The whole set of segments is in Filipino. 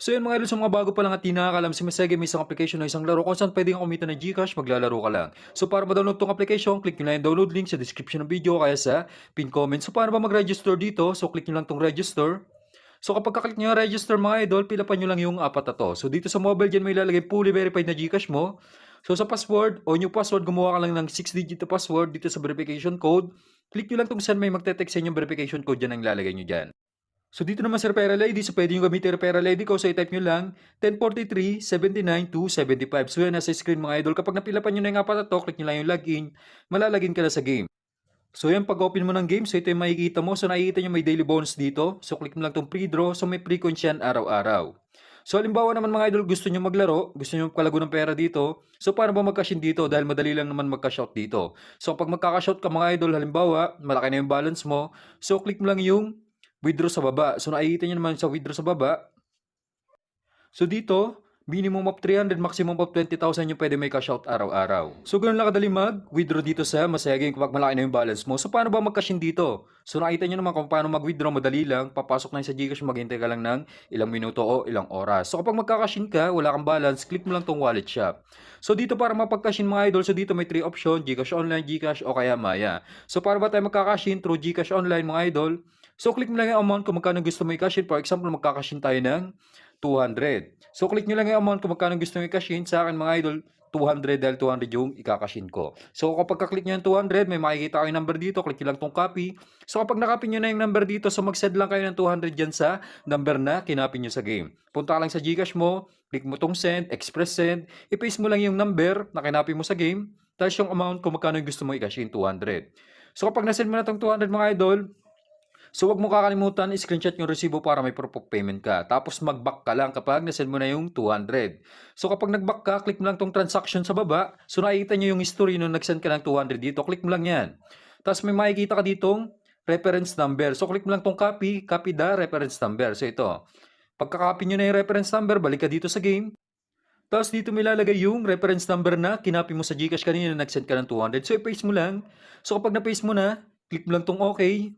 So yun mga idol, sa mga bago pa lang at di nakakalam, si Masege may isang application na isang laro kung saan pwede kang kumita ng Gcash, maglalaro ka lang. So para ma-download tong application, click nyo lang yung download link sa description ng video kaya sa pin comment. So paano ba mag-register dito? So click nyo lang tong register. So kapag kaklik nyo yung register mga idol, pilapan nyo lang yung apat na to. So dito sa mobile dyan may ilalagay fully verified na Gcash mo. So sa password o new password, gumawa ka lang ng 6-digit na password dito sa verification code. Click nyo lang tong saan may magte-text sa inyo yung verification code dyan ang ilalagay nyo dyan. So dito naman sa referral ID, so pwede nyo gamitin yung referral ID ko. So i-type nyo lang 1043-79-275. So yan, nasa screen mga idol. Kapag napilapan nyo na yung apat na to, click nyo lang yung login. Malalagin ka na sa game. So yan, pag open mo ng game, so ito yung makikita mo. So nakikita nyo may daily bonus dito. So click mo lang itong pre-draw. So may frequency yan araw-araw. So halimbawa naman mga idol, gusto nyo maglaro, gusto nyo magkalago ng pera dito. So paano ba mag-cash in dito? Dahil madali lang naman mag-cash out dito. So pag magka-cash out ka mga idol, halimbawa, malaki na yung balance mo. So click mo lang yung withdraw sa baba. So nakikita nyo naman sa withdraw sa baba. So dito, minimum of 300, maximum of 20,000 yung pwede may cash out araw-araw. So ganun lang kadali mag-withdraw dito sa Masayaging kapag malaki na yung balance mo. So paano ba mag-cash in dito? So nakita nyo naman kung paano mag-withdraw, madali lang. Papasok na yun sa Gcash, maghintay ka lang ng ilang minuto o ilang oras. So kapag magka-cash in ka, wala kang balance, click mo lang tong wallet shop. So dito para mapag-cash in mga idol, so dito may 3 option, Gcash Online, Gcash o kaya Maya. So para ba tayo magka-cash in through Gcash Online mga idol? So click mo lang yung amount kung magkano gusto mo i-cash in. For example, magka-cash in tayo ng 200. So click nyo lang yung amount kung magkano gusto nyo i-cash in. Sa akin mga idol, 200 dahil 200 yung i-cash in ko. So kapag ka-click nyo yung 200, may makikita kayo yung number dito. Click nyo lang tong copy. So kapag nakopy nyo na yung number dito, so mag-send lang kayo ng 200 dyan sa number na kinopy nyo sa game. Punta ka lang sa Gcash mo, click mo tong send, express send, i-paste mo lang yung number na kinopy mo sa game, tapos yung amount kung magkano yung gusto mo i-cash in, 200. So kapag na-send mo na tong 200 mga idol, so wag mo kakalimutan i-screenshot yung resibo para may proof of payment ka. Tapos mag-back ka lang kapag nasend mo na yung 200. So kapag nag-back ka, click mo lang tong transaction sa baba. So nakikita nyo yung history nung nag-send ka ng 200 dito. Click mo lang yan. Tapos may makikita ka ditong reference number. So click mo lang tong copy, copy the reference number. So ito. Pagka-copy nyo na yung reference number, balik ka dito sa game. Tapos dito may lalagay yung reference number na kinopy mo sa Gcash kanina na nag-send ka ng 200. So i-paste mo lang. So kapag na-paste mo na, click mo lang tong okay.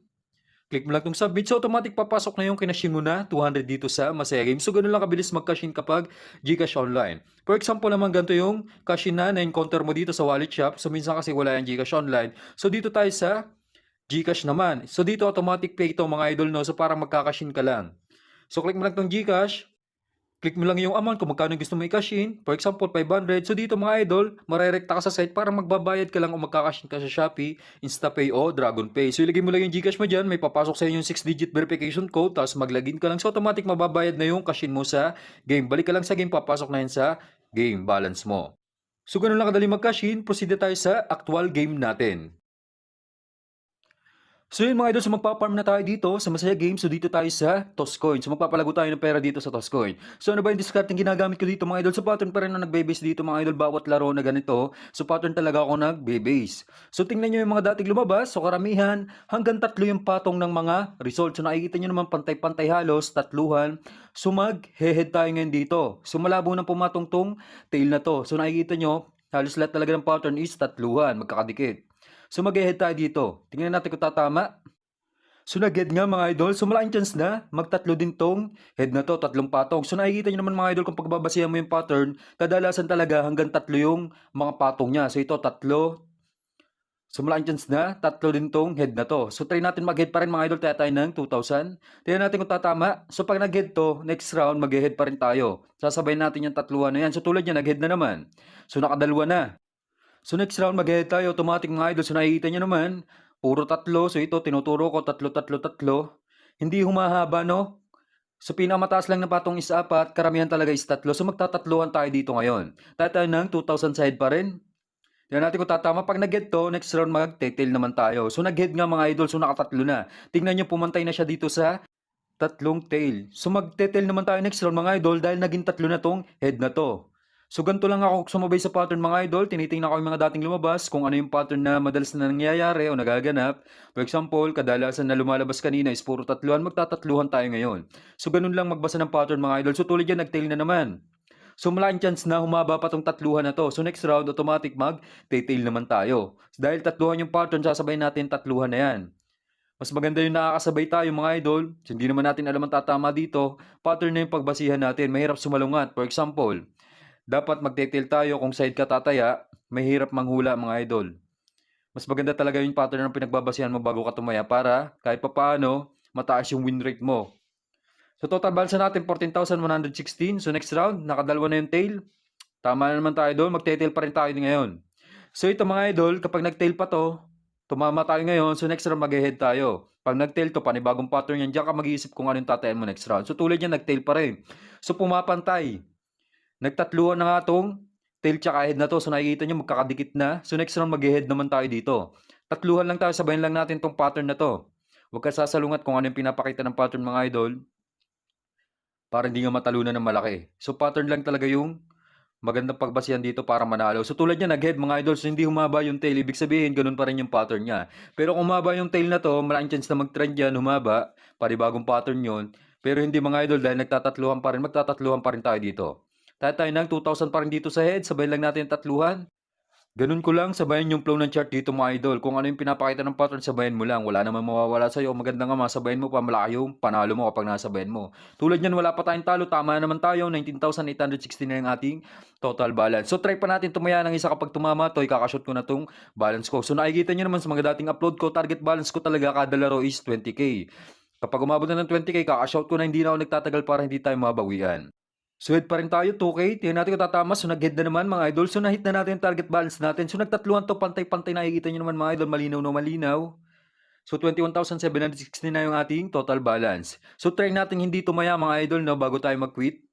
Click mo lang itong submit. So, automatic papasok na yung kinashin mo na 200 dito sa Masaya Games. So, ganun lang kabilis mag-cash-in kapag Gcash Online. For example naman, ganito yung cash-in na na-encounter mo dito sa wallet shop. So, minsan kasi wala yung Gcash Online. So, dito tayo sa Gcash naman. So, dito automatic pay ito mga idol, no? So, parang magka-cash-in ka lang. So, click mo lang itong Gcash. Click mo lang yung amount kung magkano gusto mo i-cash in. For example, 500. So dito mga idol, marerekta ka sa site para magbabayad ka lang o magka-cash in ka sa Shopee, InstaPay o DragonPay. So ilagay mo lang yung Gcash mo dyan, may papasok sa inyo yung 6-digit verification code, tapos mag-login ka lang. So automatic mababayad na yung cash in mo sa game. Balik ka lang sa game, papasok na yun sa game balance mo. So ganun lang kadali mag-cash in, proceed na tayo sa actual game natin. So yun mga idol, so magpa-farm na tayo dito sa Masaya Games. So dito tayo sa Toscoin. So magpapalago tayo ng pera dito sa Toscoin. So ano ba yung discarding ginagamit ko dito mga idol? So pattern pa rin na nagbe-base dito mga idol. Bawat laro na ganito. So pattern talaga ako nagbe-base. So tingnan nyo yung mga dating lumabas. So karamihan, hanggang 3 yung patong ng mga results. So nakikita nyo naman pantay-pantay halos, tatluhan. So mag-head tayo ngayon dito. So malabo nang pumatong tong tail na to. So nakikita nyo, halos lahat talaga ng pattern is tatluhan, magkakadikit. So mag-head tayo dito. Tingnan natin kung tatama. So nag-head nga mga idol. So malaking chance na magtatlo din tong head na to, tatlong patong. So nakikita nyo naman mga idol kung pagbabasihan mo yung pattern, kadalasan talaga hanggang tatlo yung mga patong niya. So ito tatlo. So malaking chance na tatlo din tong head na to. So try natin mag-head pa rin mga idol, tayo ng 2,000. Tingnan natin kung tatama. So pag nag-head to, next round mag-head pa rin tayo. Sasabay natin yung tatluhan na yan. So tulad niya, nag-head na naman. So nakadalwa na. So next round mag-head tayo, automatic mga idol. So nakikita nyo naman, puro tatlo. So ito, tinuturo ko, tatlo, tatlo, tatlo. Hindi humahaba, no? So pinakamataas lang na patong is 4, karamihan talaga is 3. So magtatatluhan tayo dito ngayon. Tayo ng 2,000 side pa rin. Tingnan natin kung tatama. Pag nag-head to, next round mag-tail naman tayo. So nag-head nga mga idol, so nakatatlo na. Tingnan nyo, pumantay na siya dito sa tatlong tail. So mag-tail naman tayo next round mga idol dahil naging tatlo na tong head na to. So ganito lang ako sumabay sa pattern mga idol. Tinitingnan ko yung mga dating lumabas, kung ano yung pattern na madalas na nangyayari o nagaganap. For example, kadalasan na lumalabas kanina is puro tatluhan, magtatatluhan tayo ngayon. So ganun lang magbasa ng pattern mga idol. So tulad yan, nag-tail na naman. So malaking chance na humaba pa tong tatluhan na to. So next round, automatic mag-tail naman tayo. Dahil tatluhan yung pattern, sasabay natin tatluhan na yan. Mas maganda yung nakakasabay tayo mga idol. So, hindi naman natin alam ang tatama dito. Pattern na yung pagbasihan natin. Mahirap sumalungat. For example, dapat magte-tail tayo kung side ka tataya. Mahirap manghula mga idol. Mas maganda talaga yung pattern ng pinagbabasihan mo bago ka tumaya para kahit papaano mataas yung win rate mo. So total balance natin 14,116. So next round, nakadalawa na yung tail. Tama na naman tayo doon. Magte-tail pa rin tayo ngayon. So ito mga idol, kapag nag-tail pa to, tumama tayo ngayon. So next round mag-head tayo. Pag nag-tail to, panibagong pattern yan. Diyan ka mag-iisip kung anong tatayan mo next round. So tulad yan, nag-tail pa rin. So pumapantay. Nagtatluan na nga tong tail tsaka head na to. So nakikita nyo magkakadikit na. So next round mag-head naman tayo dito. Tatluhan lang tayo, sabayan lang natin tong pattern na to. Huwag ka sasalungat kung ano yung pinapakita ng pattern mga idol para hindi nga matalunan ng malaki. So pattern lang talaga yung magandang pagbasihan dito para manalo. So tulad niya nag-head mga idol, so hindi humaba yung tail. Ibig sabihin, ganun pa rin yung pattern niya. Pero kung humaba yung tail na to, malaking chance na mag-trend yan, humaba, panibagong pattern yon. Pero hindi mga idol, dahil magtatatluhan pa rin tayo dito. Tayo ng 2,000 pa rin dito sa head, sabay lang natin tatluhan. Ganun ko lang, sabayan yung flow ng chart dito mga idol. Kung ano yung pinapakita ng pattern, sabayan mo lang. Wala naman mawawala sa'yo. Maganda nga masabayan mo pa, malaki yung panalo mo kapag nasabayan mo. Tulad yan, wala pa tayong talo. Tama naman tayo. 19,860 na yung ating total balance. So try pa natin tumaya ng isa kapag tumama to. Ikakashoot ko na tong balance ko. So nakikita nyo naman sa mga dating upload ko, target balance ko talaga kada laro is 20k. Kapag umabot na ng 20k, kakashout ko na hindi na ako nagtatagal para hindi tayo mabawian. So head pa rin tayo, 2K. Tingnan natin kung tatama. So nag-head na naman mga idol. So na-hit na natin yung target balance natin. So nagtatluhan to, pantay-pantay. Nakikita nyo naman mga idol, malinaw na malinaw. So 21,760 na yung ating total balance. So try natin hindi tumaya mga idol no, bago tayo mag-quit.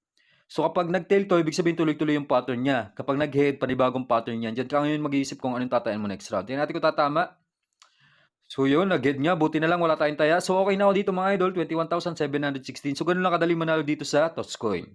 So kapag nag-tail to, ibig sabihin tuloy-tuloy yung pattern niya. Kapag nag-head, panibagong pattern yan. Diyan ka ngayon mag-iisip kung anong tatayan mo next round. Tingnan natin kung tatama. So yun, nag-head nga. Buti na lang wala tayong taya. So okay na ako dito mga idol, 21,716. So ganun lang kadali manalo dito sa Tosscoin.